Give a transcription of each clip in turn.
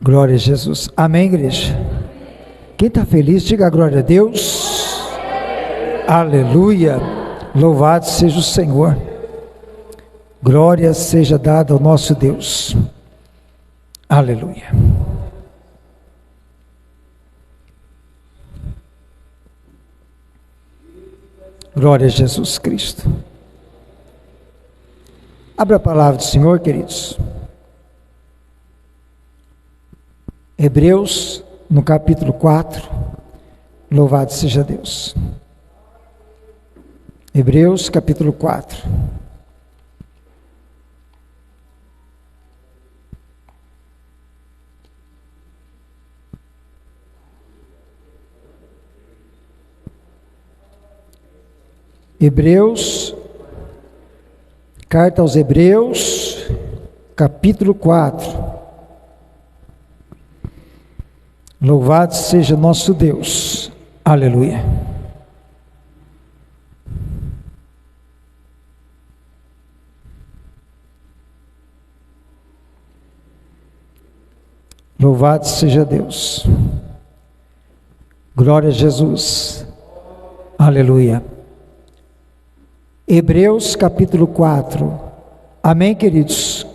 Glória a Jesus. Amém, igreja? Quem está feliz, diga glória a Deus. Aleluia. Louvado seja o Senhor. Glória seja dada ao nosso Deus. Aleluia. Glória a Jesus Cristo. Abra a palavra do Senhor, queridos. Hebreus, no capítulo 4, louvado seja Deus. Hebreus, capítulo 4. Hebreus, carta aos Hebreus, capítulo 4. Louvado seja nosso Deus. Aleluia. Louvado seja Deus. Glória a Jesus. Aleluia. Hebreus capítulo 4. Amém, queridos?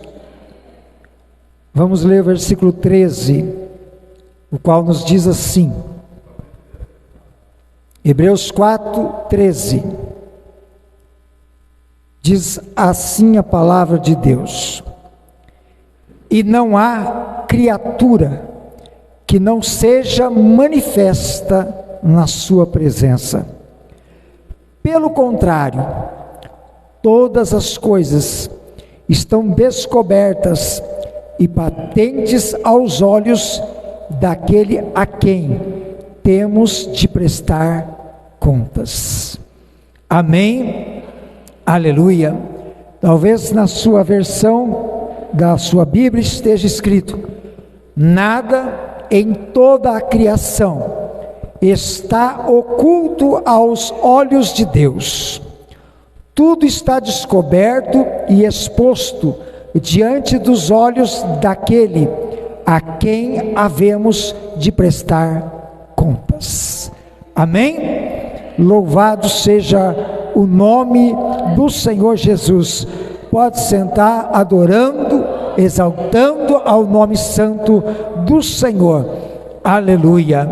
Vamos ler o versículo 13. O qual nos diz assim, Hebreus 4, 13, diz assim a palavra de Deus: e não há criatura que não seja manifesta na sua presença. Pelo contrário, todas as coisas estão descobertas e patentes aos olhos daquele a quem temos de prestar contas. Amém? Aleluia. Talvez na sua versão da sua Bíblia esteja escrito: nada em toda a criação está oculto aos olhos de Deus. Tudo está descoberto e exposto diante dos olhos daquele a quem havemos de prestar contas. Amém? Louvado seja o nome do Senhor Jesus. Pode sentar adorando, exaltando ao nome santo do Senhor. Aleluia.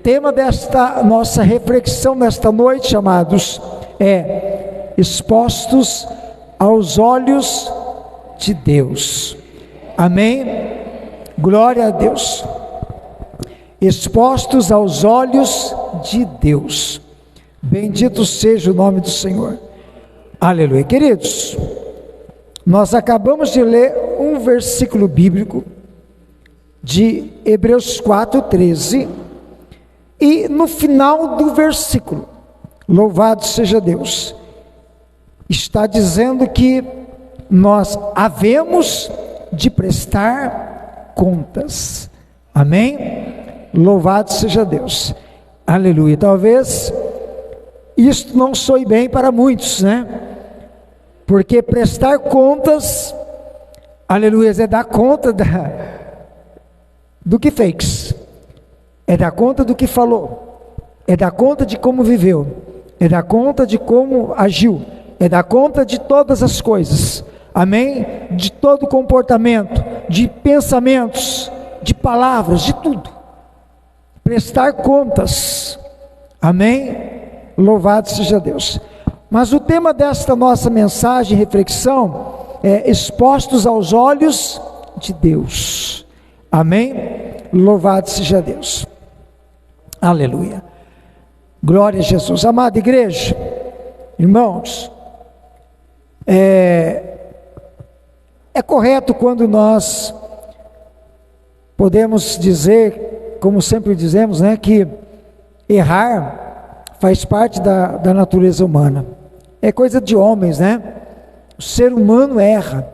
Tema desta nossa reflexão nesta noite, amados, é expostos aos olhos de Deus. Amém? Glória a Deus. Expostos aos olhos de Deus. Bendito seja o nome do Senhor. Aleluia. Queridos, nós acabamos de ler um versículo bíblico de Hebreus 4:13, e no final do versículo, louvado seja Deus, está dizendo que nós havemos de prestar contas. Amém? Louvado seja Deus. Aleluia. Talvez isto não soe bem para muitos, né? Porque prestar contas, aleluia, é dar conta do que fez, é dar conta do que falou, é dar conta de como viveu, é dar conta de como agiu, é dar conta de todas as coisas. Amém? De todo comportamento, de pensamentos, de palavras, de tudo. Prestar contas. Amém? Louvado seja Deus. Mas o tema desta nossa mensagem, reflexão, é expostos aos olhos de Deus. Amém? Louvado seja Deus. Aleluia. Glória a Jesus. Amada igreja, irmãos, é correto quando nós podemos dizer, como sempre dizemos, né, que errar faz parte da natureza humana. É coisa de homens, né? O ser humano erra,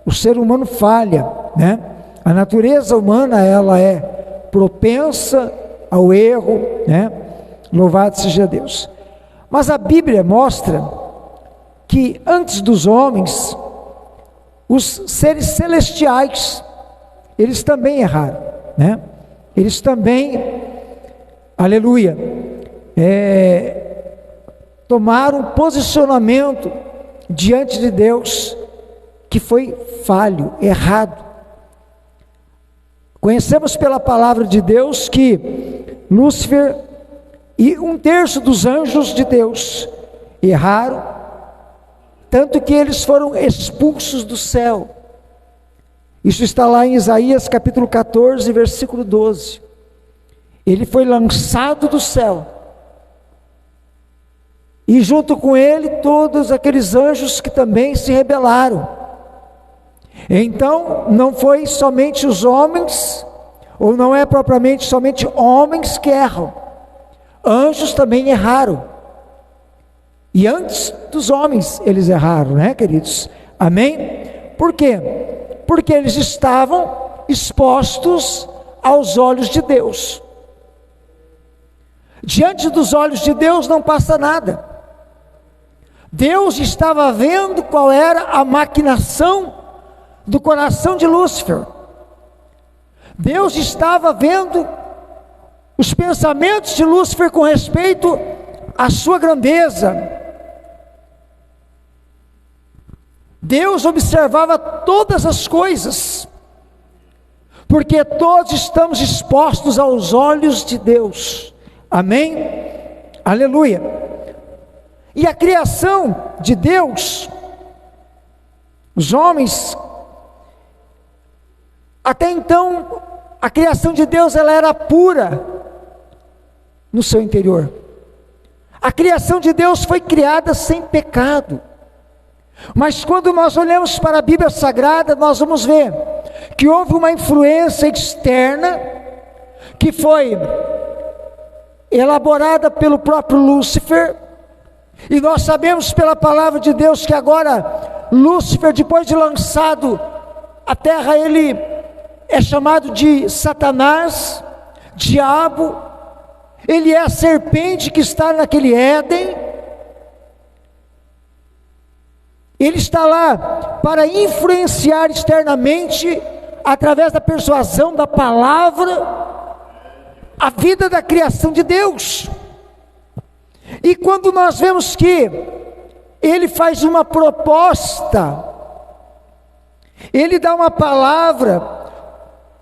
o ser humano falha, né? A natureza humana, ela é propensa ao erro, né? Louvado seja Deus. Mas a Bíblia mostra que antes dos homens, os seres celestiais eles também erraram, né? Eles também, aleluia, tomaram um posicionamento diante de Deus que foi falho, errado. Conhecemos pela palavra de Deus que Lúcifer e 1/3 dos anjos de Deus erraram, tanto que eles foram expulsos do céu. Isso está lá em Isaías capítulo 14, versículo 12. Ele foi lançado do céu, e junto com ele todos aqueles anjos que também se rebelaram. Então não foi somente os homens, ou não é propriamente somente homens que erram, anjos também erraram, e antes dos homens eles erraram, né, queridos? Amém? Por quê? Porque eles estavam expostos aos olhos de Deus. Diante dos olhos de Deus não passa nada. Deus estava vendo qual era a maquinação do coração de Lúcifer. Deus estava vendo os pensamentos de Lúcifer com respeito à sua grandeza. Deus observava todas as coisas, porque todos estamos expostos aos olhos de Deus. Amém? Aleluia. E a criação de Deus, os homens, até então, a criação de Deus ela era pura no seu interior. A criação de Deus foi criada sem pecado. Mas quando nós olhamos para a Bíblia Sagrada, nós vamos ver que houve uma influência externa que foi elaborada pelo próprio Lúcifer, e nós sabemos pela palavra de Deus que agora Lúcifer, depois de lançado à terra, ele é chamado de Satanás, diabo. Ele é a serpente que está naquele Éden. Ele está lá para influenciar externamente, através da persuasão da palavra, a vida da criação de Deus. E quando nós vemos que ele faz uma proposta, ele dá uma palavra,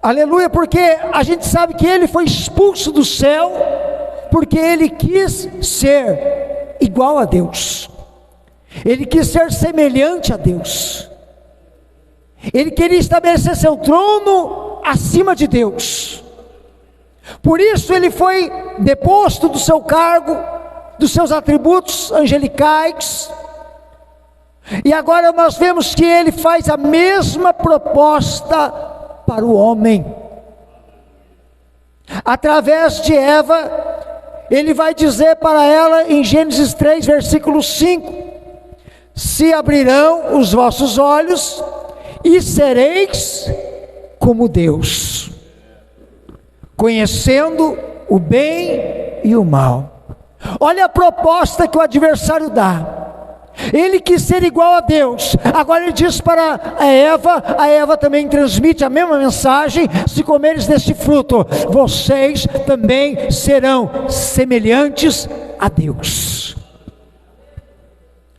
aleluia, porque a gente sabe que ele foi expulso do céu, porque ele quis ser igual a Deus, ele quis ser semelhante a Deus, ele queria estabelecer seu trono acima de Deus. Por isso ele foi deposto do seu cargo, dos seus atributos angelicais, e agora nós vemos que ele faz a mesma proposta para o homem. Através de Eva, ele vai dizer para ela em Gênesis 3, versículo 5: se abrirão os vossos olhos e sereis como Deus, conhecendo o bem e o mal. Olha a proposta que o adversário dá. Ele quis ser igual a Deus. Agora ele diz para a Eva também transmite a mesma mensagem: se comeres deste fruto, vocês também serão semelhantes a Deus.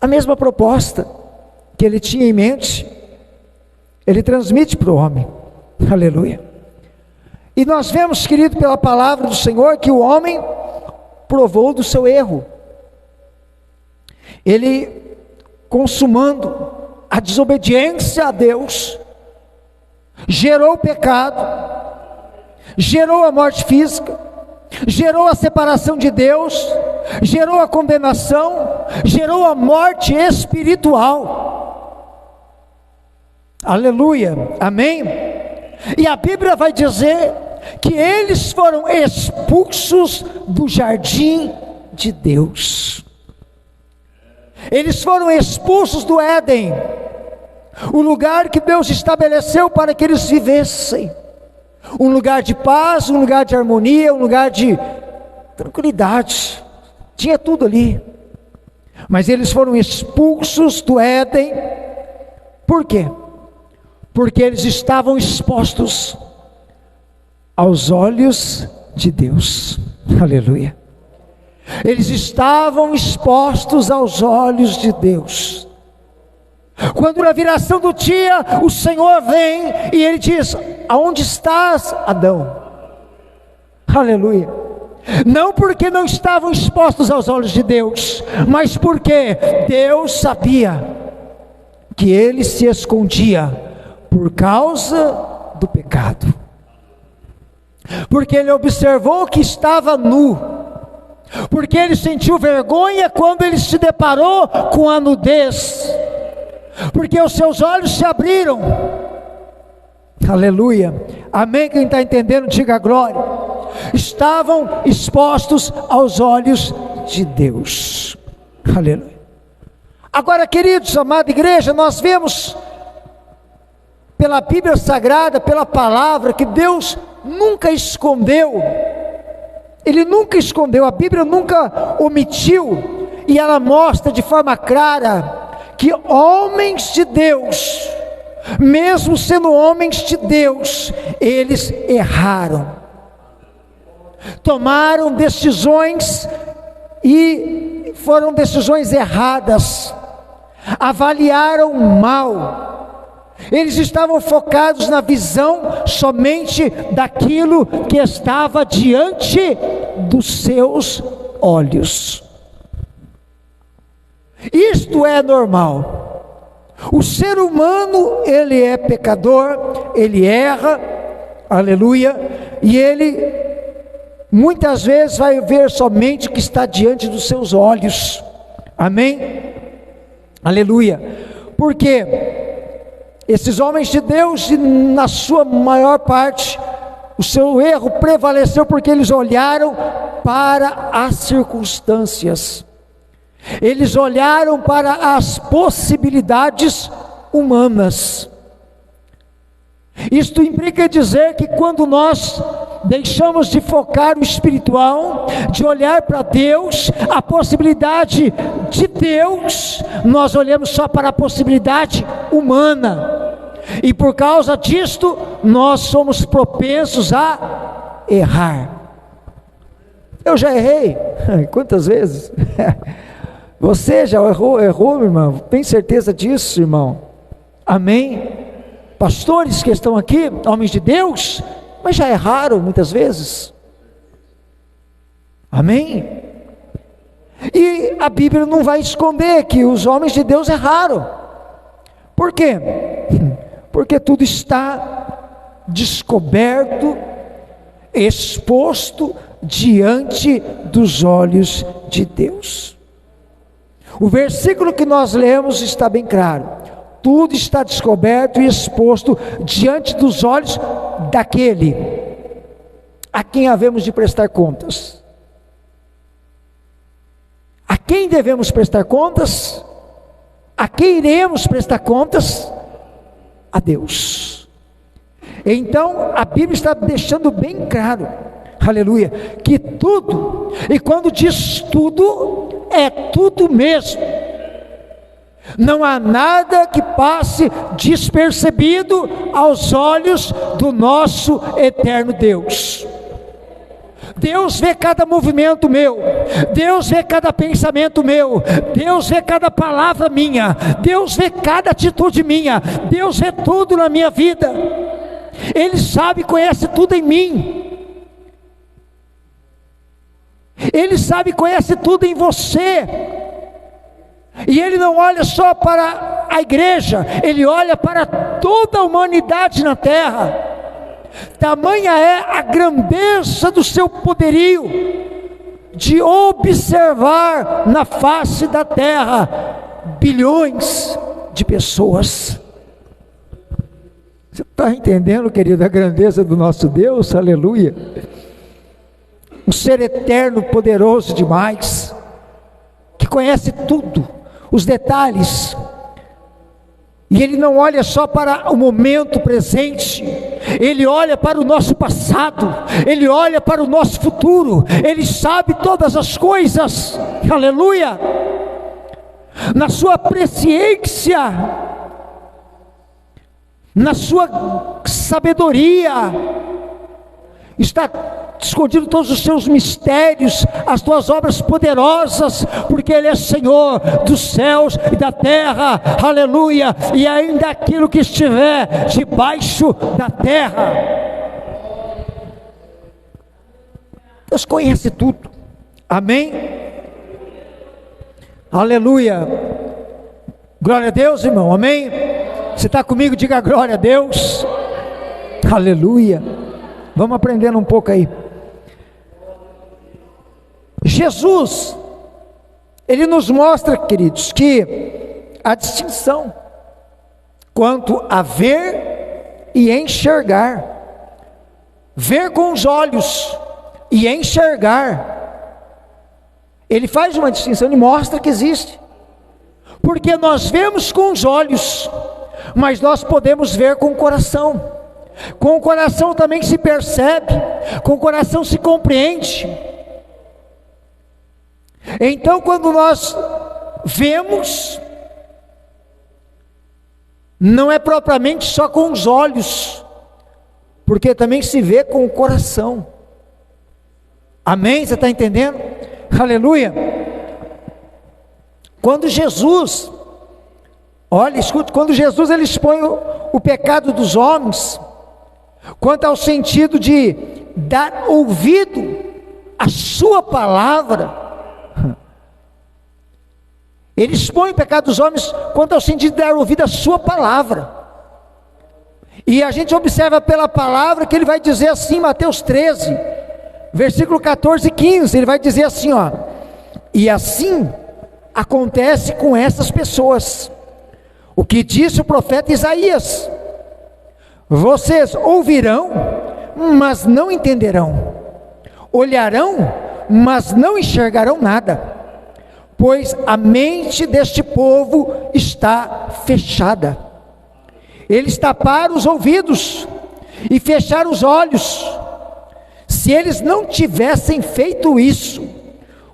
A mesma proposta que ele tinha em mente, ele transmite para o homem. Aleluia. E nós vemos, querido, pela palavra do Senhor, que o homem provou do seu erro. Ele, consumando a desobediência a Deus, gerou o pecado, gerou a morte física, gerou a separação de Deus, gerou a condenação, gerou a morte espiritual. Aleluia, amém? E a Bíblia vai dizer que eles foram expulsos do jardim de Deus. Eles foram expulsos do Éden, o lugar que Deus estabeleceu para que eles vivessem, um lugar de paz, um lugar de harmonia, um lugar de tranquilidade, tinha tudo ali. Mas eles foram expulsos do Éden. Por quê? Porque eles estavam expostos aos olhos de Deus. Aleluia. Eles estavam expostos aos olhos de Deus. Quando na viração do dia, o Senhor vem e Ele diz: aonde estás, Adão? Aleluia. Não porque não estavam expostos aos olhos de Deus, mas porque Deus sabia que ele se escondia por causa do pecado. Porque ele observou que estava nu. Porque ele sentiu vergonha quando ele se deparou com a nudez. Porque os seus olhos se abriram. Aleluia. Amém? Quem está entendendo, diga glória. Estavam expostos aos olhos de Deus. Aleluia. Agora, queridos, amada igreja, nós vemos pela Bíblia Sagrada, pela palavra, que Deus nunca escondeu. Ele nunca escondeu, a Bíblia nunca omitiu, e ela mostra de forma clara que homens de Deus, mesmo sendo homens de Deus, eles erraram, tomaram decisões e foram decisões erradas, avaliaram mal. Eles estavam focados na visão somente daquilo que estava diante dos seus olhos. Isto é normal. O ser humano, ele é pecador, ele erra, aleluia, e ele muitas vezes vai ver somente o que está diante dos seus olhos. Amém? Aleluia. Porque esses homens de Deus, na sua maior parte, o seu erro prevaleceu porque eles olharam para as circunstâncias. Eles olharam para as possibilidades humanas. Isto implica dizer que quando nós deixamos de focar no espiritual, de olhar para Deus, a possibilidade de Deus, nós olhamos só para a possibilidade humana, e por causa disto, nós somos propensos a errar. Eu já errei, quantas vezes? Você já errou, meu irmão? Tem certeza disso, irmão? Amém? Pastores que estão aqui, homens de Deus, mas já erraram muitas vezes. Amém? E a Bíblia não vai esconder que os homens de Deus erraram. Por quê? Porque tudo está descoberto, exposto diante dos olhos de Deus. O versículo que nós lemos está bem claro. Tudo está descoberto e exposto diante dos olhos daquele a quem havemos de prestar contas. A quem devemos prestar contas? A quem iremos prestar contas? A Deus. Então a Bíblia está deixando bem claro, aleluia, que tudo, e quando diz tudo, é tudo mesmo. Não há nada que passe despercebido aos olhos do nosso eterno Deus. Deus vê cada movimento meu, Deus vê cada pensamento meu, Deus vê cada palavra minha, Deus vê cada atitude minha, Deus vê tudo na minha vida. Ele sabe, conhece tudo em mim. Ele sabe, conhece tudo em você. E Ele não olha só para a igreja, Ele olha para toda a humanidade na terra. Tamanha é a grandeza do seu poderio de observar na face da terra bilhões de pessoas. Você está entendendo, querido, a grandeza do nosso Deus? Aleluia. Um ser eterno, poderoso demais, que conhece tudo, os detalhes, e Ele não olha só para o momento presente, Ele olha para o nosso passado, Ele olha para o nosso futuro, Ele sabe todas as coisas, aleluia, na sua presciência, na sua sabedoria, está escondido todos os seus mistérios, as tuas obras poderosas, porque Ele é Senhor dos céus e da terra, aleluia, e ainda aquilo que estiver debaixo da terra. Deus conhece tudo, amém? Aleluia, glória a Deus, irmão, amém? Você está comigo? Diga glória a Deus, aleluia. Vamos aprendendo um pouco aí. Jesus, Ele nos mostra, queridos, que a distinção quanto a ver e enxergar, ver com os olhos e enxergar, Ele faz uma distinção, Ele mostra que existe, porque nós vemos com os olhos, mas nós podemos ver com o coração. Com o coração também se percebe, com o coração se compreende. Então, quando nós vemos, não é propriamente só com os olhos, porque também se vê com o coração. Amém? Você está entendendo? Aleluia. Quando Jesus, olha, escute, quando Jesus ele expõe o pecado dos homens, quanto ao sentido de dar ouvido à sua palavra, Ele expõe o pecado dos homens quanto ao sentido de dar ouvido à sua palavra. E a gente observa pela palavra que Ele vai dizer assim, Mateus 13, versículo 14 e 15, Ele vai dizer assim, ó: e assim acontece com essas pessoas, o que disse o profeta Isaías: vocês ouvirão, mas não entenderão, olharão, mas não enxergarão nada, pois a mente deste povo está fechada. Eles taparam os ouvidos e fecharam os olhos. Se eles não tivessem feito isso,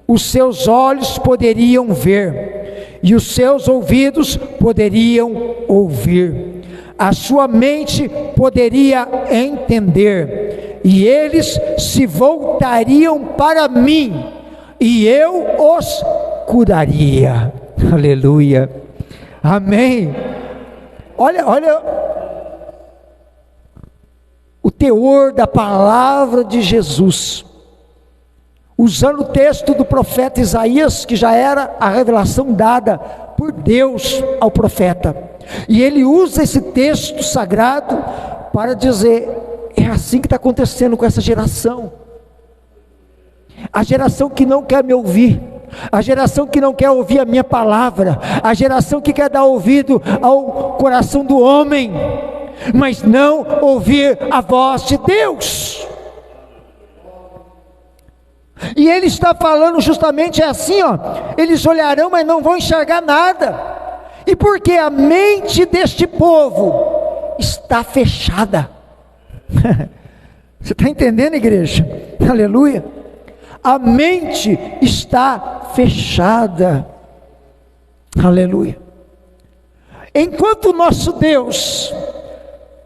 os seus olhos poderiam ver e os seus ouvidos poderiam ouvir. A sua mente poderia entender, e eles se voltariam para mim, e eu os curaria. Aleluia, amém. Olha o teor da palavra de Jesus, usando o texto do profeta Isaías, que já era a revelação dada por Deus ao profeta, e ele usa esse texto sagrado para dizer: é assim que está acontecendo com essa geração, a geração que não quer me ouvir, a geração que não quer ouvir a minha palavra, a geração que quer dar ouvido ao coração do homem, mas não ouvir a voz de Deus. E ele está falando justamente assim, ó: eles olharão, mas não vão enxergar nada. E porque a mente deste povo está fechada. Você está entendendo, igreja? Aleluia. A mente está fechada. Aleluia. Enquanto o nosso Deus,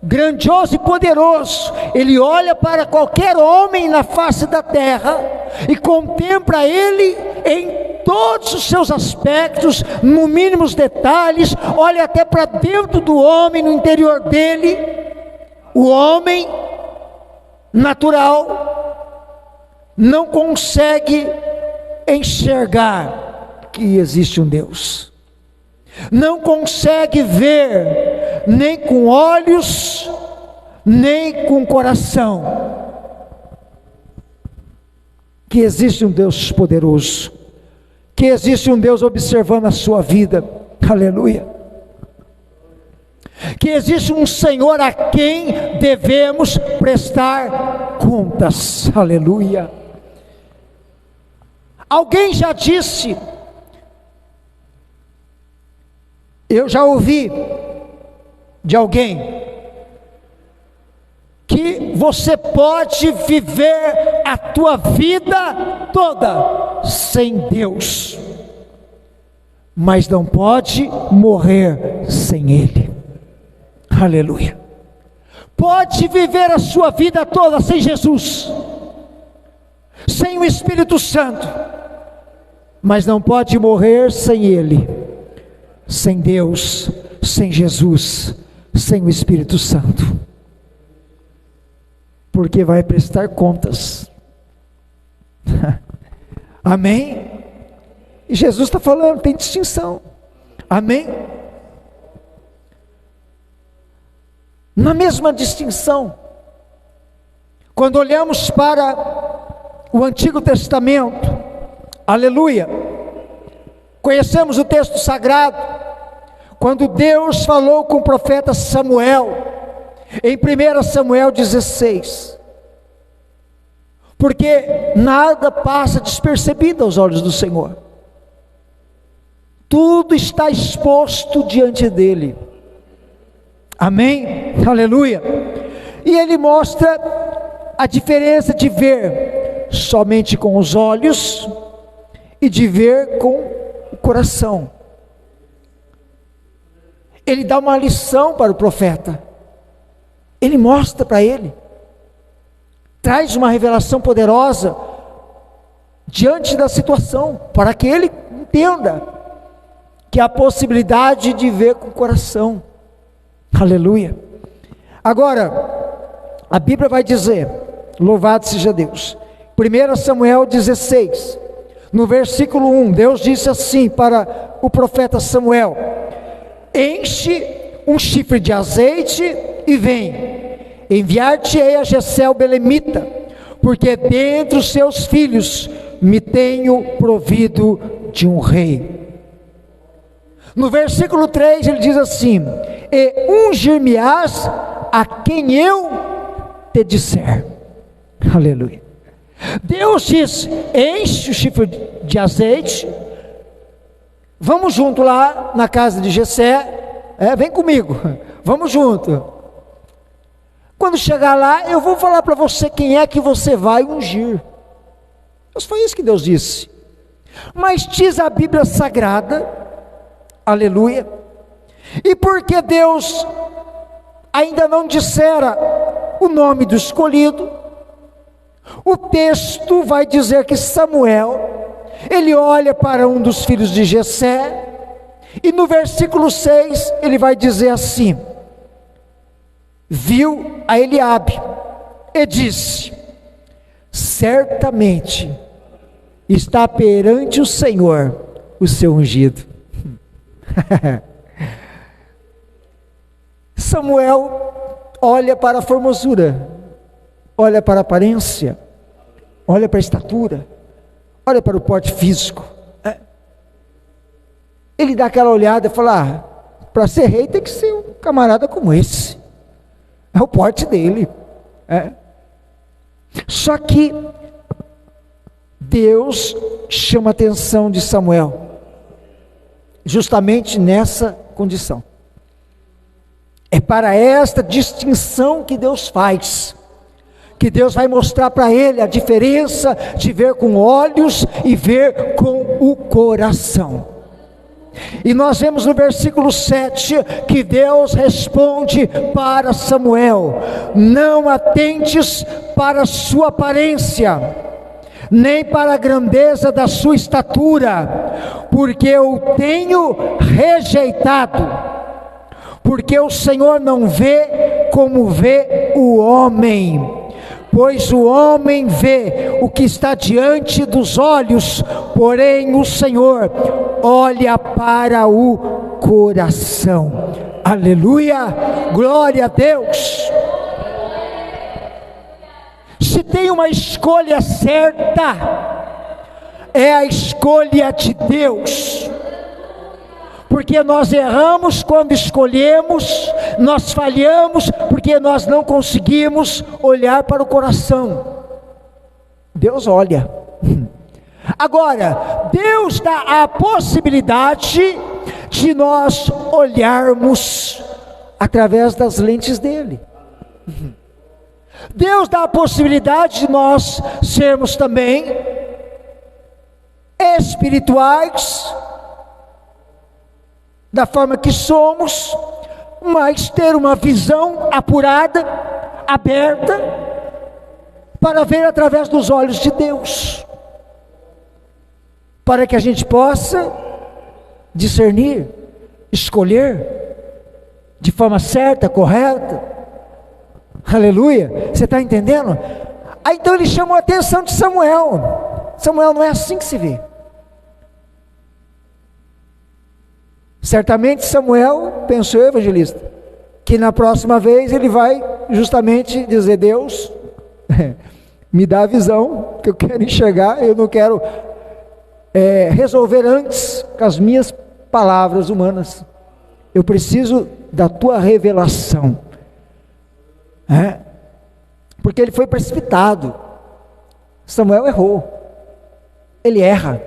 grandioso e poderoso, Ele olha para qualquer homem na face da terra e contempla ele em todos os seus aspectos, no mínimo os detalhes, olha até para dentro do homem, no interior dele. O homem natural não consegue enxergar que existe um Deus, não consegue ver, nem com olhos, nem com coração, que existe um Deus poderoso, que existe um Deus observando a sua vida. Aleluia. Que existe um Senhor a quem devemos prestar contas. Aleluia. Alguém já disse, eu já ouvi de alguém, que você pode viver a tua vida toda sem Deus, mas não pode morrer sem Ele. Aleluia. pode viver a sua vida toda sem Jesus, sem o Espírito Santo, mas não pode morrer sem Ele, sem Deus, sem Jesus, sem o Espírito Santo, porque vai prestar contas. Amém? E Jesus está falando, tem distinção. Amém? Na mesma distinção, quando olhamos para o Antigo Testamento, aleluia, conhecemos o texto sagrado, quando Deus falou com o profeta Samuel, em 1 Samuel 16, porque nada passa despercebido aos olhos do Senhor, tudo está exposto diante dele. Amém? Aleluia. E ele mostra a diferença de ver somente com os olhos e de ver com o coração. Ele dá uma lição para o profeta, ele mostra para ele, traz uma revelação poderosa diante da situação, para que ele entenda que há a possibilidade de ver com o coração. Aleluia. Agora, a Bíblia vai dizer, louvado seja Deus, 1 Samuel 16, no versículo 1, Deus disse assim para o profeta Samuel: enche um chifre de azeite e vem, enviar-te-ei a Jessé o belemita, porque dentre os seus filhos me tenho provido de um rei. No versículo 3 ele diz assim: e ungir-me-ás a quem eu te disser. Aleluia. Deus diz: enche o chifre de azeite, vamos junto lá na casa de Jessé, vem comigo, vamos junto. Quando chegar lá, eu vou falar para você quem é que você vai ungir. Mas foi isso que Deus disse. Mas diz a Bíblia Sagrada, aleluia, e porque Deus ainda não dissera o nome do escolhido, o texto vai dizer que Samuel, ele olha para um dos filhos de Jessé, e no versículo 6 ele vai dizer assim: viu a Eliabe e disse: certamente está perante o Senhor o seu ungido. Samuel olha para a formosura, olha para a aparência, olha para a estatura, olha para o porte físico, ele dá aquela olhada e fala: para ser rei tem que ser um camarada como esse, é o porte dele. Só que Deus chama a atenção de Samuel justamente nessa condição. É para esta distinção que Deus faz, que Deus vai mostrar para ele a diferença de ver com olhos e ver com o coração. E nós vemos no versículo 7 que Deus responde para Samuel: não atentes para a sua aparência, nem para a grandeza da sua estatura, porque eu tenho rejeitado, porque o Senhor não vê como vê o homem, pois o homem vê o que está diante dos olhos, porém o Senhor olha para o coração. Aleluia, glória a Deus. Se tem uma escolha certa, é a escolha de Deus, porque nós erramos quando escolhemos, nós falhamos porque nós não conseguimos olhar para o coração. Deus olha. Agora, Deus dá a possibilidade de nós olharmos através das lentes dele. Deus dá a possibilidade de nós sermos também espirituais, da forma que somos, mas ter uma visão apurada, aberta, para ver através dos olhos de Deus, para que a gente possa discernir, escolher de forma certa, correta. Aleluia, você está entendendo? Aí então ele chamou a atenção de Samuel. Samuel, não é assim que se vê. Certamente Samuel, pensou o evangelista, que na próxima vez ele vai justamente dizer: Deus, me dá a visão que eu quero enxergar, eu não quero resolver antes com as minhas palavras humanas, eu preciso da tua revelação. Porque ele foi precipitado. Samuel errou, ele erra,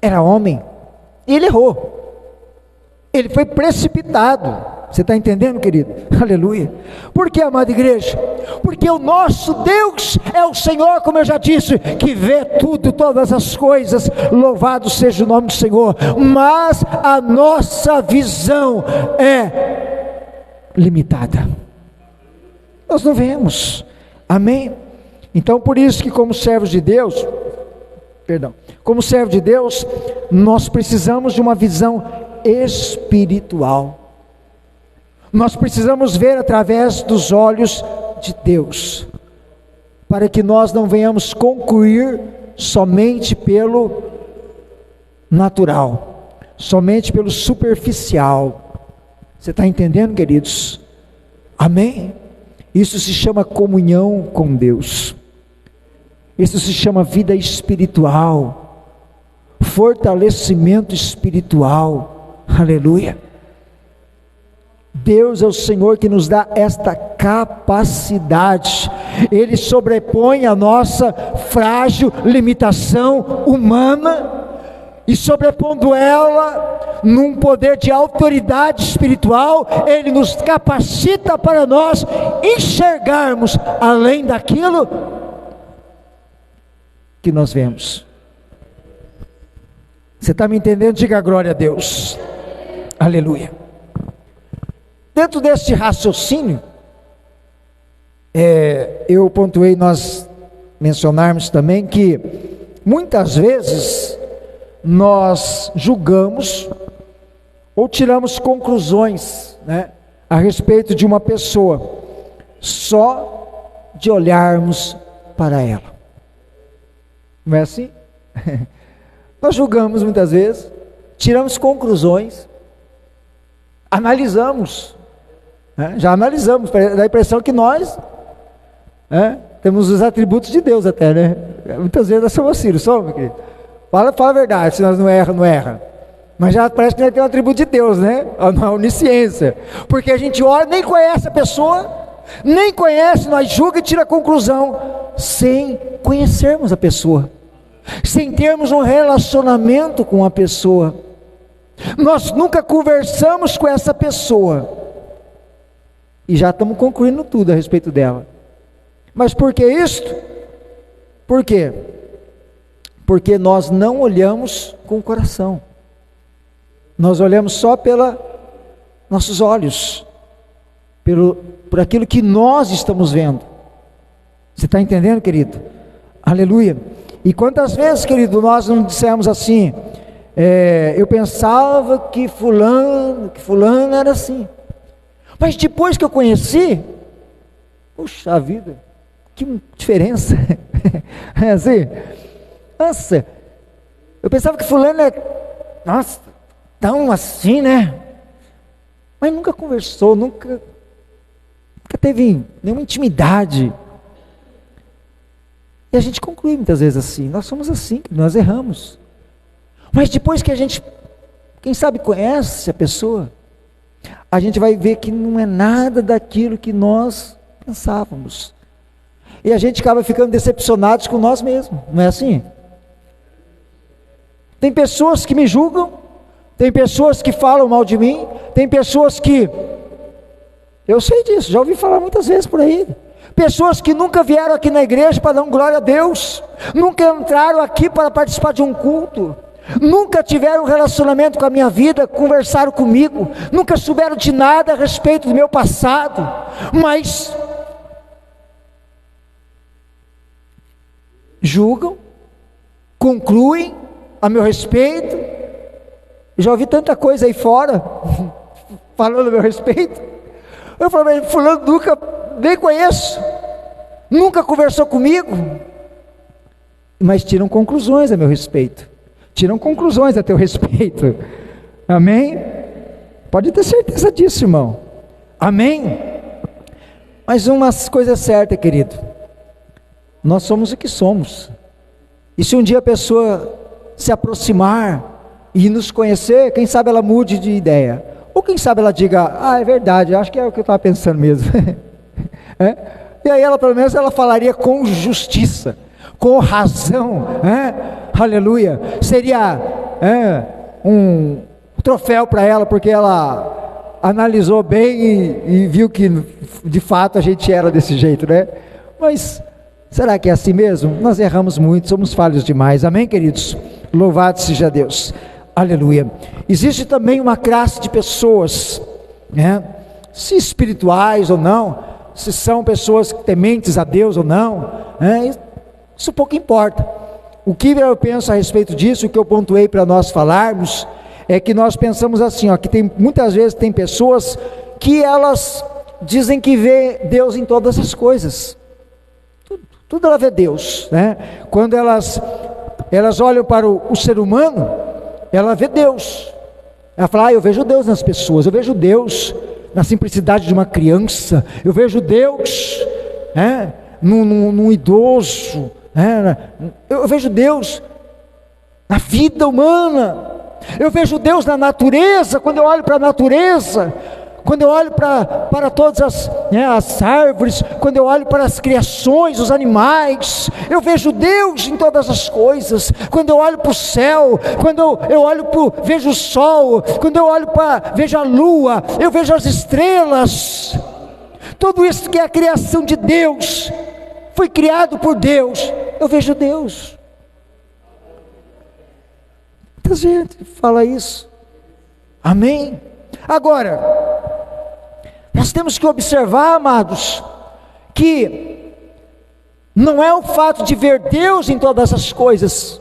era homem, e ele errou. Ele foi precipitado. Você está entendendo, querido? Aleluia. Por que, amada igreja? Porque o nosso Deus é o Senhor, como eu já disse, que vê tudo, todas as coisas. Louvado seja o nome do Senhor. Mas a nossa visão é limitada. Nós não vemos. Amém? Então, por isso que como servos de Deus, como servo de Deus, nós precisamos de uma visão espiritual. Nós precisamos ver através dos olhos de Deus, para que nós não venhamos concluir somente pelo natural, somente pelo superficial. Você está entendendo, queridos? Amém? Isso se chama comunhão com Deus, isso se chama vida espiritual, fortalecimento espiritual. Aleluia. Deus é o Senhor que nos dá esta capacidade. Ele sobrepõe a nossa frágil limitação humana, e sobrepondo ela num poder de autoridade espiritual, Ele nos capacita para nós enxergarmos além daquilo que nós vemos. Você está me entendendo? Diga glória a Deus. Aleluia. Dentro deste raciocínio, eu pontuei nós mencionarmos também que muitas vezes nós julgamos ou tiramos conclusões, a respeito de uma pessoa só de olharmos para ela. Não é assim? Nós julgamos muitas vezes, tiramos conclusões, analisamos, já analisamos, dá a impressão que nós temos os atributos de Deus até, muitas vezes nós somos filhos, somos, querido? Fala a verdade, se nós não erra, mas já parece que nós temos um atributo de Deus, a onisciência, porque a gente olha, nem conhece a pessoa, nós julga e tira a conclusão, sem conhecermos a pessoa, sem termos um relacionamento com a pessoa. Nós nunca conversamos com essa pessoa e já estamos concluindo tudo a respeito dela. Mas por que isto? Por quê? Porque nós não olhamos com o coração, nós olhamos só pelos nossos olhos, por aquilo que nós estamos vendo. Você está entendendo, querido? Aleluia. E quantas vezes, querido, nós não dissemos assim: eu pensava que fulano era assim, mas depois que eu conheci, puxa vida, que diferença. É assim? Nossa, eu pensava que fulano é, nossa, tão assim, mas nunca conversou, nunca teve nenhuma intimidade. E a gente conclui muitas vezes assim, nós somos assim, nós erramos. Mas depois que a gente, quem sabe, conhece a pessoa, a gente vai ver que não é nada daquilo que nós pensávamos. E a gente acaba ficando decepcionados com nós mesmos, não é assim? Tem pessoas que me julgam, tem pessoas que falam mal de mim, tem pessoas que, eu sei disso, já ouvi falar muitas vezes por aí, pessoas que nunca vieram aqui na igreja para dar glória a Deus, nunca entraram aqui para participar de um culto, nunca tiveram um relacionamento com a minha vida, conversaram comigo, nunca souberam de nada a respeito do meu passado, mas julgam, concluem a meu respeito. Já ouvi tanta coisa aí fora falando a meu respeito. Eu falei, fulano nunca nem conheço, nunca conversou comigo, mas tiram conclusões a meu respeito, tiram conclusões a teu respeito. Amém? Pode ter certeza disso, irmão. Amém? Mas uma coisa é certa, querido, nós somos o que somos, e se um dia a pessoa se aproximar e nos conhecer, quem sabe ela mude de ideia, ou quem sabe ela diga, é verdade, acho que é o que eu estava pensando mesmo. E aí ela, pelo menos, ela falaria com justiça, com razão, aleluia, seria um troféu para ela, porque ela analisou bem e viu que de fato a gente era desse jeito, né? Mas será que é assim mesmo? Nós erramos muito, somos falhos demais, amém, queridos? Louvado seja Deus, aleluia. Existe também uma classe de pessoas, se espirituais ou não, se são pessoas tementes a Deus ou não, isso pouco importa. O que eu penso a respeito disso, o que eu pontuei para nós falarmos, é que nós pensamos assim, que muitas vezes tem pessoas que elas dizem que vê Deus em todas as coisas, tudo ela vê Deus, quando elas olham para o ser humano, ela vê Deus, ela fala, eu vejo Deus nas pessoas, eu vejo Deus na simplicidade de uma criança, eu vejo Deus num idoso, eu vejo Deus na vida humana, eu vejo Deus na natureza, quando eu olho para a natureza, quando eu olho para todas as árvores, quando eu olho para as criações, os animais, eu vejo Deus em todas as coisas. Quando eu olho para o céu, quando eu vejo o sol, quando eu vejo a lua, eu vejo as estrelas, tudo isso que é a criação de Deus, foi criado por Deus, eu vejo Deus. Muita gente fala isso, amém? Agora, nós temos que observar, amados, que não é o fato de ver Deus em todas as coisas,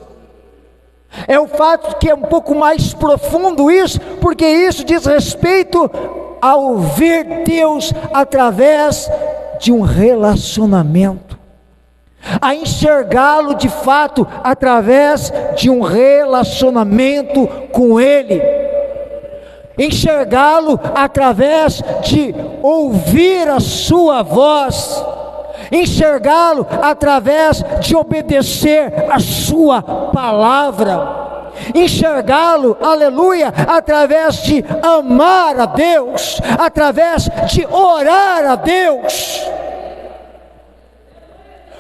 é o fato que é um pouco mais profundo isso, porque isso diz respeito ao ver Deus através de um relacionamento, a enxergá-lo de fato através de um relacionamento com Ele, enxergá-lo através de ouvir a sua voz, enxergá-lo através de obedecer a sua palavra, enxergá-lo, aleluia, através de amar a Deus, através de orar a Deus,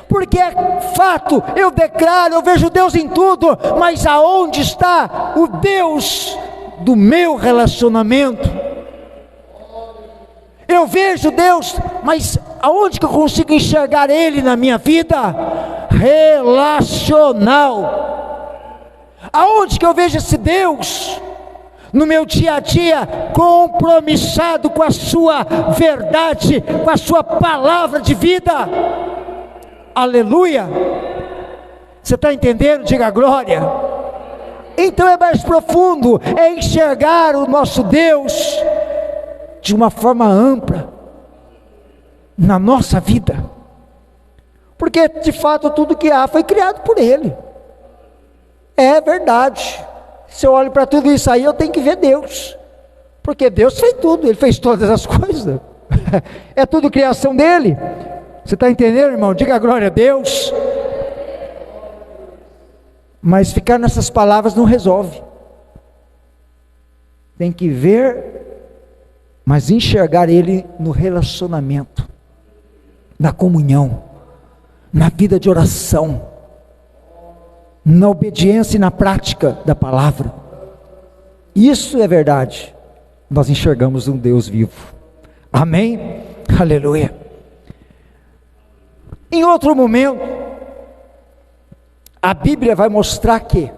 porque é fato, eu declaro, eu vejo Deus em tudo, mas aonde está o Deus do meu relacionamento? Eu vejo Deus, mas aonde que eu consigo enxergar Ele na minha vida? Relacional. Aonde que eu vejo esse Deus? No meu dia a dia, compromissado com a sua verdade, com a sua palavra de vida. Aleluia. Você está entendendo? Diga glória. Então é mais profundo, é enxergar o nosso Deus de uma forma ampla na nossa vida, porque de fato tudo que há foi criado por Ele, é verdade. Se eu olho para tudo isso aí, eu tenho que ver Deus, porque Deus fez tudo, Ele fez todas as coisas, é tudo criação dEle. Você está entendendo, irmão? Diga glória a Deus. Mas ficar nessas palavras não resolve, tem que ver, mas enxergar Ele no relacionamento, na comunhão, na vida de oração, na obediência e na prática da palavra. Isso é verdade, nós enxergamos um Deus vivo, amém? Aleluia. Em outro momento, a Bíblia vai mostrar que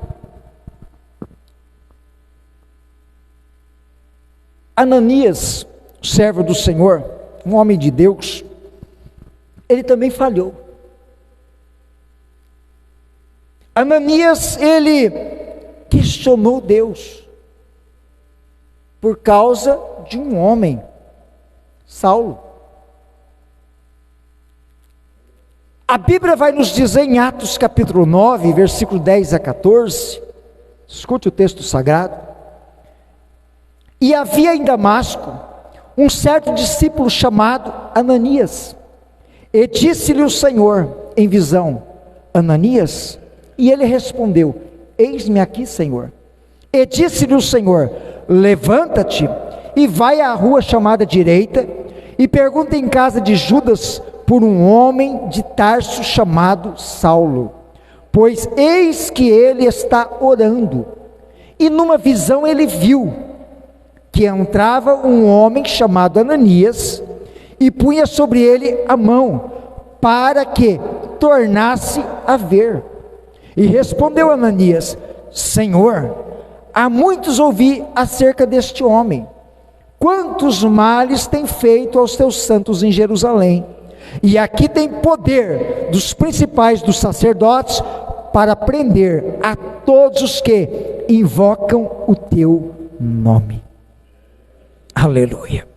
Ananias, servo do Senhor, um homem de Deus, ele também falhou. Ananias, ele questionou Deus por causa de um homem, Saulo. A Bíblia vai nos dizer em Atos capítulo 9, versículo 10 a 14, escute o texto sagrado: e havia em Damasco um certo discípulo chamado Ananias, e disse-lhe o Senhor em visão: Ananias? E ele respondeu: eis-me aqui, Senhor. E disse-lhe o Senhor: levanta-te e vai à rua chamada direita, e pergunta em casa de Judas por um homem de Tarso chamado Saulo, pois eis que ele está orando. E numa visão ele viu que entrava um homem chamado Ananias, e punha sobre ele a mão, para que tornasse a ver. E respondeu Ananias: Senhor, há muitos ouvi acerca deste homem, quantos males tem feito aos teus santos em Jerusalém, e aqui tem poder dos principais dos sacerdotes para prender a todos os que invocam o teu nome. Aleluia.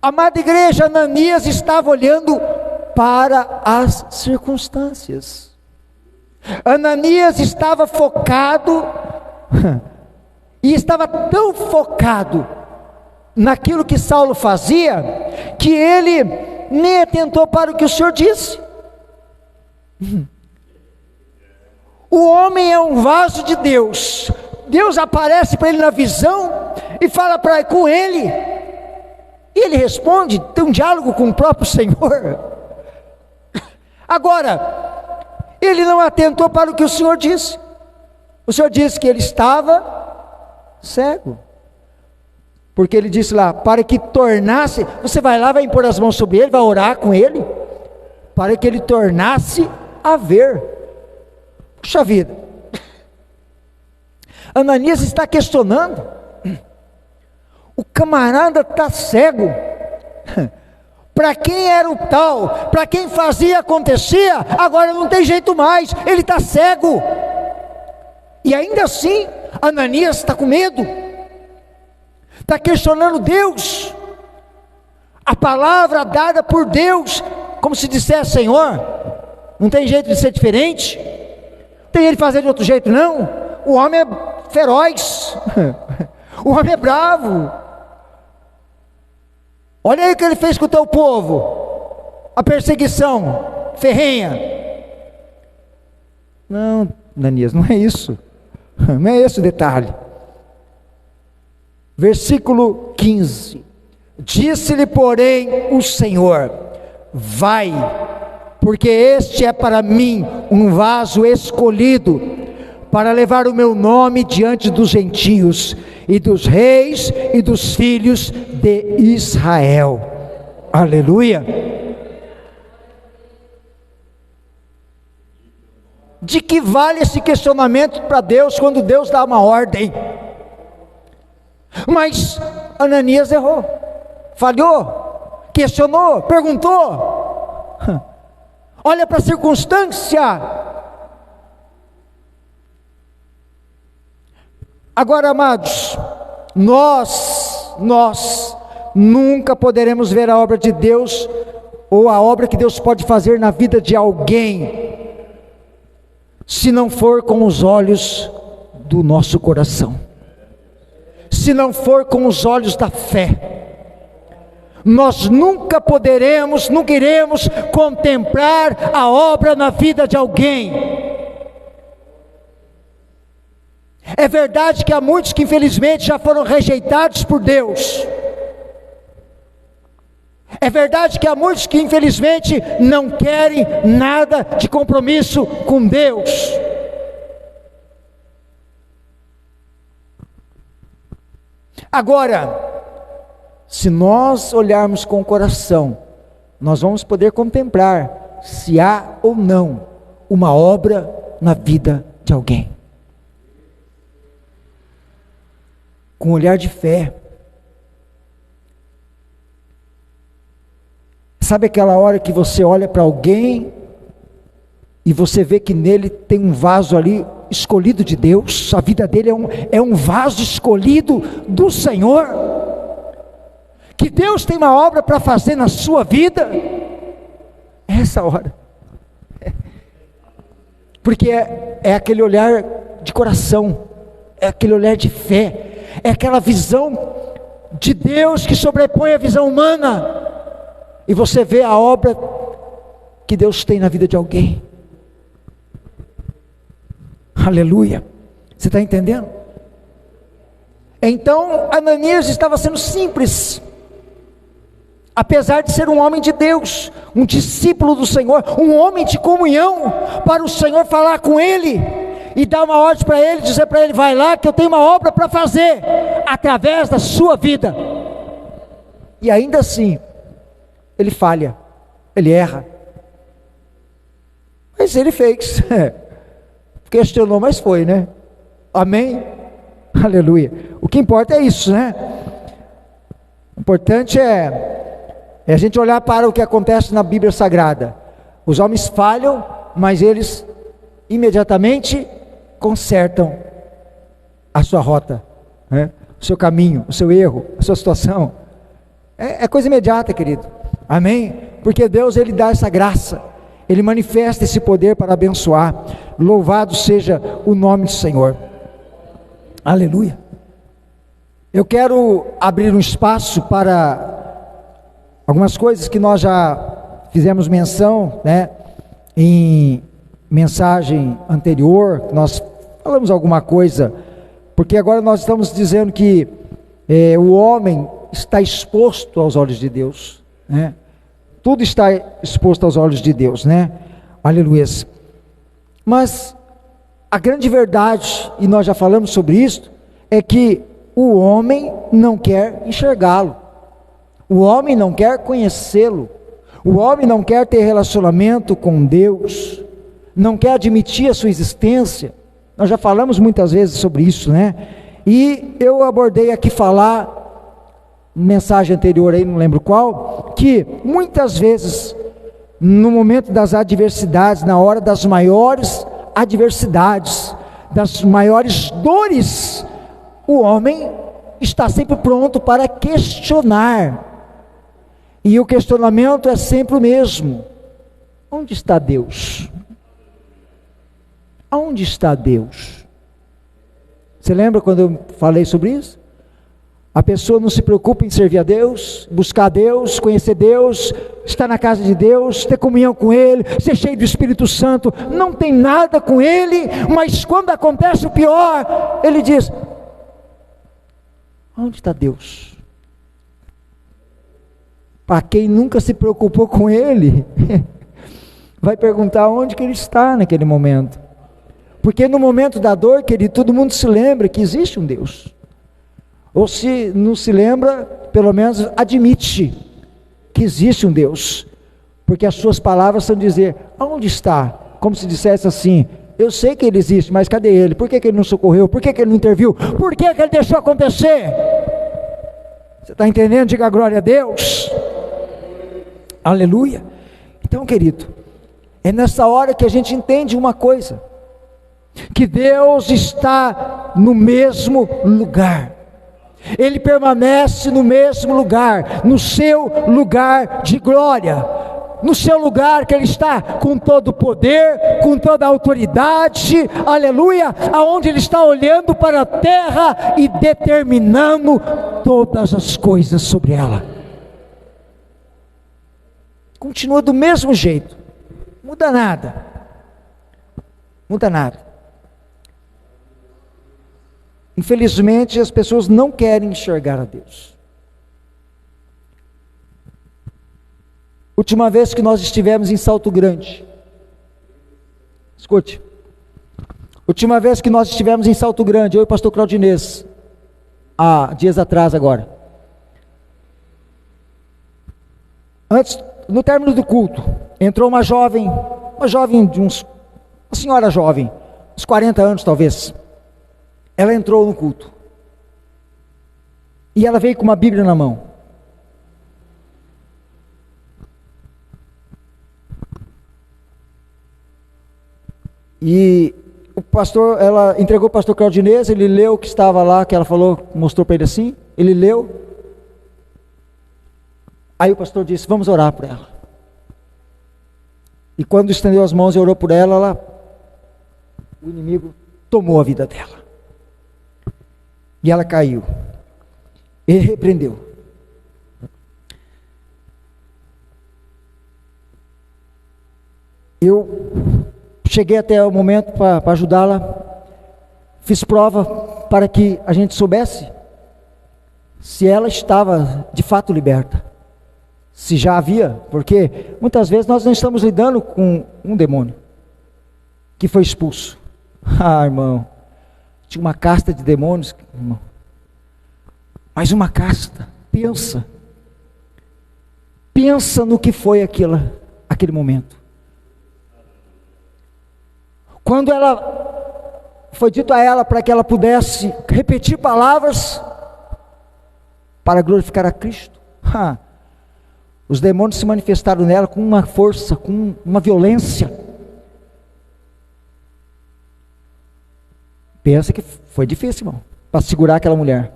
Amada igreja, Ananias estava olhando para as circunstâncias. Ananias estava focado, e estava tão focado naquilo que Saulo fazia, que ele nem atentou para o que o Senhor disse. O homem é um vaso de Deus. Deus aparece para ele na visão e fala com ele, e ele responde, tem um diálogo com o próprio Senhor. Agora, ele não atentou para o que o Senhor disse. O Senhor disse que ele estava cego, porque ele disse lá, para que tornasse, você vai lá, vai impor as mãos sobre ele, vai orar com ele, para que ele tornasse a ver. Puxa vida, Ananias está questionando, o camarada está cego, para quem era o tal, para quem fazia, acontecia, agora não tem jeito mais, ele está cego, e ainda assim, Ananias está com medo, está questionando Deus, a palavra dada por Deus, como se dissesse, Senhor, não tem jeito de ser diferente, tem ele fazer de outro jeito não, o homem é feroz, o homem é bravo, olha aí o que ele fez com o teu povo, a perseguição ferrenha. Não, Ananias, não é isso, não é esse o detalhe. Versículo 15, disse-lhe porém o Senhor, vai, porque este é para mim um vaso escolhido, para levar o meu nome diante dos gentios, e dos reis, e dos filhos de Israel. Aleluia. De que vale esse questionamento para Deus, quando Deus dá uma ordem? Mas Ananias errou, falhou, questionou, perguntou, olha para a circunstância. Agora, amados, nós nunca poderemos ver a obra de Deus, ou a obra que Deus pode fazer na vida de alguém, se não for com os olhos do nosso coração, se não for com os olhos da fé. Nós nunca poderemos, nunca iremos contemplar a obra na vida de alguém. É verdade que há muitos que infelizmente já foram rejeitados por Deus. É verdade que há muitos que infelizmente não querem nada de compromisso com Deus. Agora, se nós olharmos com o coração, nós vamos poder contemplar se há ou não uma obra na vida de alguém. Com um olhar de fé, Sabe aquela hora que você olha para alguém e você vê que nele tem um vaso ali escolhido de Deus, a vida dele é um vaso escolhido do Senhor, que Deus tem uma obra para fazer na sua vida? É essa hora, porque é aquele olhar de coração, é aquele olhar de fé, é aquela visão de Deus que sobrepõe a visão humana, e você vê a obra que Deus tem na vida de alguém. Aleluia, você está entendendo? Então Ananias estava sendo simples, apesar de ser um homem de Deus, um discípulo do Senhor, um homem de comunhão, para o Senhor falar com ele, e dar uma ordem para ele, dizer para ele: vai lá que eu tenho uma obra para fazer, através da sua vida. E ainda assim, ele falha, ele erra, mas ele fez, questionou, mas foi, né? Amém? Aleluia. O que importa é isso, né? O importante é a gente olhar para o que acontece na Bíblia Sagrada. Os homens falham, mas eles imediatamente consertam a sua rota, né? O seu caminho, o seu erro, a sua situação. É coisa imediata, querido. Amém? Porque Deus, Ele dá essa graça, Ele manifesta esse poder para abençoar. Louvado seja o nome do Senhor. Aleluia. Eu quero abrir um espaço para algumas coisas que nós já fizemos menção, né, em mensagem anterior. Nós falamos alguma coisa, porque agora nós estamos dizendo que o homem está exposto aos olhos de Deus, né? Tudo está exposto aos olhos de Deus, né? Aleluia. Mas a grande verdade, e nós já falamos sobre isso, é que o homem não quer enxergá-lo, o homem não quer conhecê-lo, o homem não quer ter relacionamento com Deus, não quer admitir a sua existência. Nós já falamos muitas vezes sobre isso, né? E eu abordei aqui falar, mensagem anterior aí, não lembro qual, que muitas vezes, no momento das adversidades, na hora das maiores adversidades, das maiores dores, o homem está sempre pronto para questionar, e o questionamento é sempre o mesmo: onde está Deus? Aonde está Deus? Você lembra quando eu falei sobre isso? A pessoa não se preocupa em servir a Deus, buscar a Deus, conhecer Deus, estar na casa de Deus, ter comunhão com Ele, ser cheio do Espírito Santo, não tem nada com Ele, mas quando acontece o pior, ele diz: onde está Deus? Para quem nunca se preocupou com Ele, vai perguntar onde que Ele está naquele momento, porque no momento da dor, querido, todo mundo se lembra que existe um Deus. Ou se não se lembra, pelo menos admite que existe um Deus, porque as suas palavras são dizer: aonde está? Como se dissesse assim: eu sei que Ele existe, mas cadê Ele? Por que Ele não socorreu? Por que Ele não interviu? Por que Ele deixou acontecer? Você está entendendo? Diga glória a Deus. Aleluia. Então, querido, é nessa hora que a gente entende uma coisa: que Deus está no mesmo lugar, Ele permanece no mesmo lugar, no seu lugar de glória, no seu lugar que Ele está com todo o poder, com toda a autoridade, aleluia, aonde Ele está olhando para a terra e determinando todas as coisas sobre ela. Continua do mesmo jeito, muda nada, muda nada. Infelizmente, as pessoas não querem enxergar a Deus. Última vez que nós estivemos em Salto Grande, escute, última vez que nós estivemos em Salto Grande, eu e o pastor Claudinês, há dias atrás agora, antes, no término do culto, entrou uma jovem uma senhora jovem, uns 40 anos talvez. Ela entrou no culto, e ela veio com uma Bíblia na mão. E o pastor, ela entregou o pastor Claudinez, ele leu o que estava lá, que ela falou, mostrou para ele assim, ele leu. Aí o pastor disse, vamos orar por ela. E quando estendeu as mãos e orou por ela, o inimigo tomou a vida dela. E ela caiu. Ele repreendeu. Eu cheguei até o momento para ajudá-la. Fiz prova para que a gente soubesse se ela estava de fato liberta. Se já havia, porque muitas vezes nós não estamos lidando com um demônio que foi expulso. Ah, irmão, tinha uma casta de demônios, irmão. Mas uma casta, pensa no que foi aquele momento. Quando foi dito a ela para que ela pudesse repetir palavras para glorificar a Cristo, os demônios se manifestaram nela com uma força, com uma violência. Pensa que foi difícil, irmão, para segurar aquela mulher.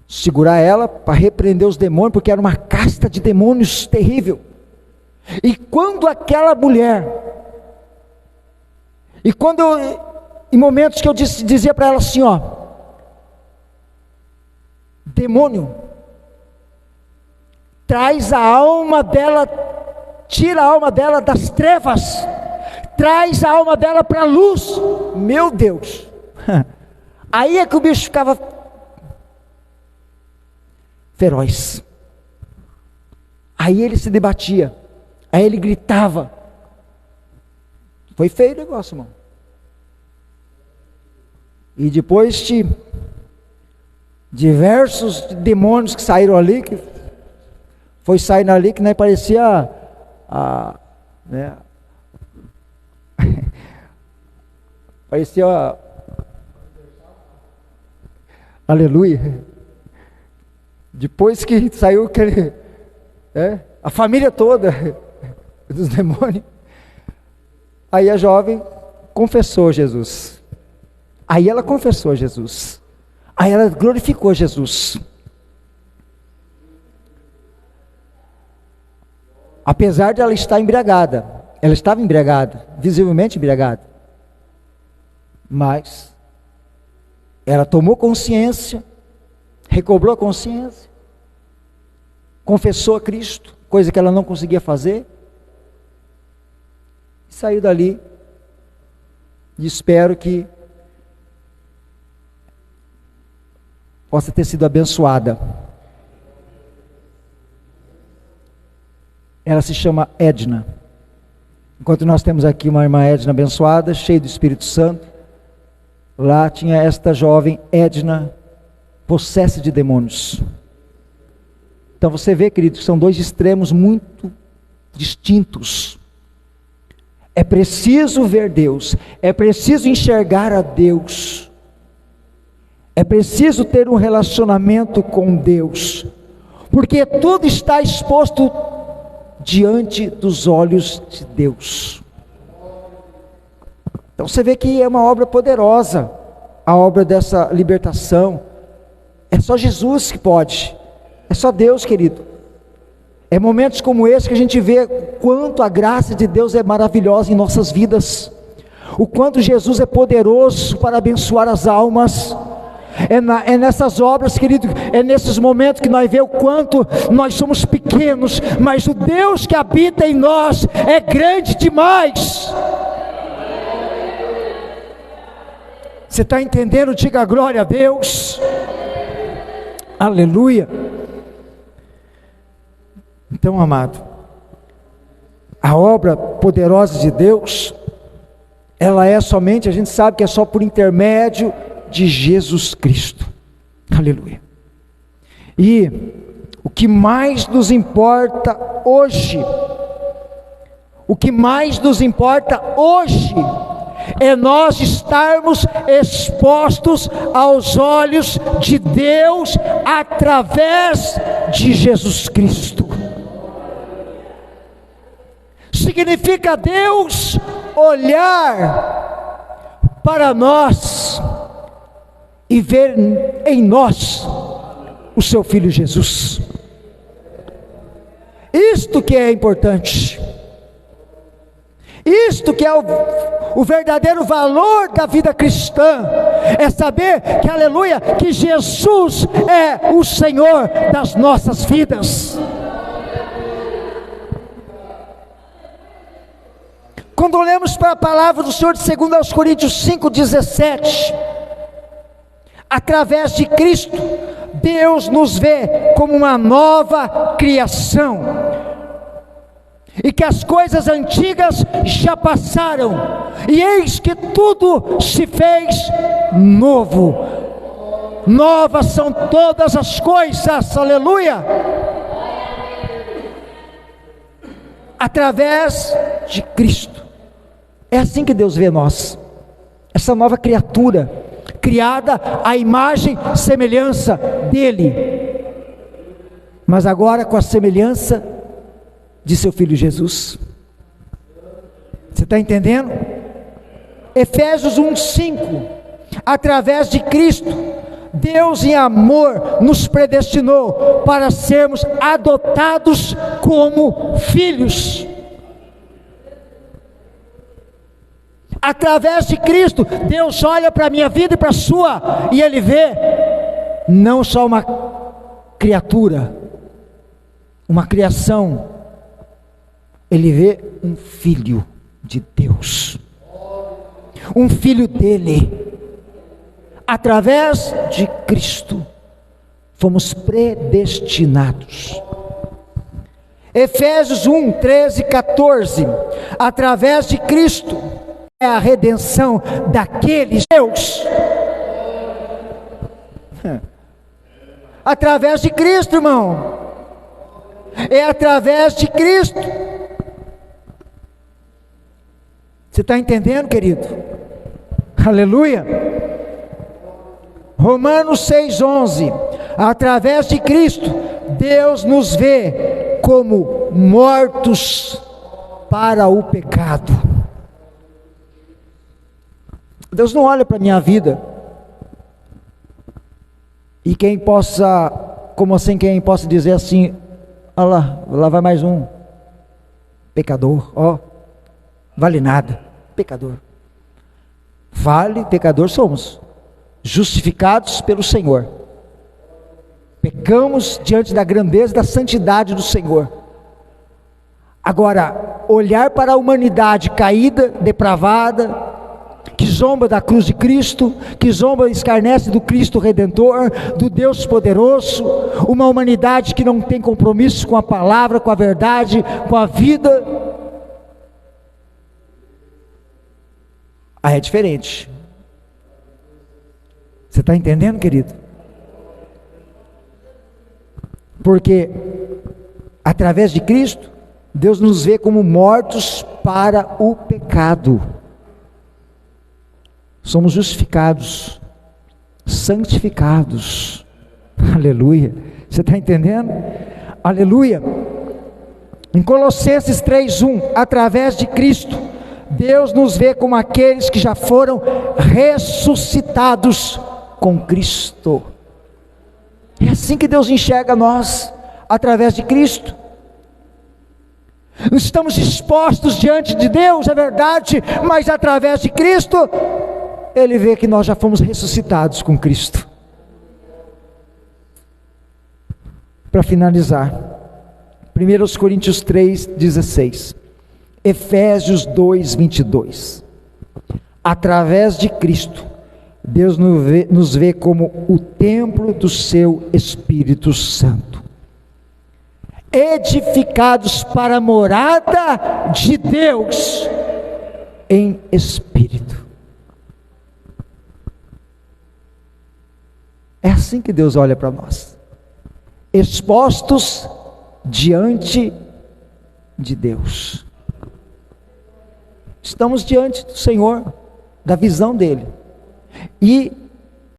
Segurar ela para repreender os demônios, porque era uma casta de demônios terrível. E quando aquela mulher, em momentos que eu dizia para ela assim, demônio, traz a alma dela, tira a alma dela das trevas, traz a alma dela para a luz. Meu Deus, aí é que o bicho ficava feroz. Aí ele se debatia, aí ele gritava. Foi feio o negócio, irmão. E depois de diversos demônios que saíram ali, que foi saindo ali que nem parecia né? Parecia aleluia. Depois que saiu aquele, a família toda dos demônios, aí a jovem confessou Jesus. Aí ela confessou Jesus. Aí ela glorificou Jesus. Apesar de ela estar embriagada, ela estava embriagada, visivelmente embriagada, mas ela tomou consciência, recobrou a consciência, confessou a Cristo, coisa que ela não conseguia fazer, e saiu dali. E espero que possa ter sido abençoada. Ela se chama Edna. Enquanto nós temos aqui uma irmã Edna abençoada, cheia do Espírito Santo, lá tinha esta jovem Edna, possessa de demônios. Então você vê, querido, que são dois extremos muito distintos. É preciso ver Deus, é preciso enxergar a Deus, é preciso ter um relacionamento com Deus, porque tudo está exposto diante dos olhos de Deus. Então você vê que é uma obra poderosa, a obra dessa libertação. É só Jesus que pode, é só Deus, querido. É momentos como esse que a gente vê quanto a graça de Deus é maravilhosa em nossas vidas, o quanto Jesus é poderoso para abençoar as almas. É nessas obras, querido, é nesses momentos que nós vemos o quanto nós somos pequenos, mas o Deus que habita em nós é grande demais. Você está entendendo? Diga glória a Deus. Aleluia. Então, amado, a obra poderosa de Deus, ela é somente, a gente sabe que é só por intermédio de Jesus Cristo. Aleluia. E o que mais nos importa hoje, é nós estarmos expostos aos olhos de Deus através de Jesus Cristo. Se significa Deus olhar para nós e ver em nós o seu Filho Jesus. Isto que é importante, isto que é o verdadeiro valor da vida cristã, é saber que, aleluia, que Jesus é o Senhor das nossas vidas. Quando olhamos para a palavra do Senhor de 2 Coríntios 5,17, através de Cristo, Deus nos vê como uma nova criação, e que as coisas antigas já passaram, e eis que tudo se fez novo. Novas são todas as coisas, aleluia, através de Cristo. É assim que Deus vê nós, essa nova criatura, criada à imagem e semelhança dEle, mas agora com a semelhança de seu Filho Jesus. Você está entendendo? Efésios 1:5, através de Cristo, Deus em amor nos predestinou para sermos adotados como filhos. Através de Cristo, Deus olha para a minha vida e para a sua, e Ele vê não só uma criatura, uma criação, Ele vê um filho de Deus, um filho dele. Através de Cristo, fomos predestinados. Efésios 1:13 e 14, através de Cristo, é a redenção daqueles Deus. Através de Cristo, irmão. É através de Cristo. Você está entendendo, querido? Aleluia. Romanos 6:11, através de Cristo, Deus nos vê como mortos para o pecado. Deus não olha para a minha vida, e quem possa, como assim, quem possa dizer assim, olha lá vai mais um pecador, ó, vale nada, pecador. Vale, pecador somos, justificados pelo Senhor, pecamos diante da grandeza e da santidade do Senhor. Agora, olhar para a humanidade caída, depravada, que zomba da cruz de Cristo, que zomba e escarnece do Cristo Redentor, do Deus poderoso, uma humanidade que não tem compromisso com a palavra, com a verdade, com a vida, aí é diferente. Você está entendendo, querido? Porque através de Cristo, Deus nos vê como mortos para o pecado. Somos justificados, santificados. Aleluia. Você está entendendo? Aleluia. Em Colossenses 3:1, através de Cristo, Deus nos vê como aqueles que já foram ressuscitados com Cristo. É assim que Deus enxerga nós, através de Cristo. Estamos expostos diante de Deus, é verdade, mas através de Cristo, Ele vê que nós já fomos ressuscitados com Cristo. Para finalizar, 1 Coríntios 3:16, Efésios 2:22, através de Cristo, Deus nos vê como o templo do seu Espírito Santo, edificados para a morada de Deus em Espírito. É assim que Deus olha para nós, expostos diante de Deus. Estamos diante do Senhor, da visão dEle, e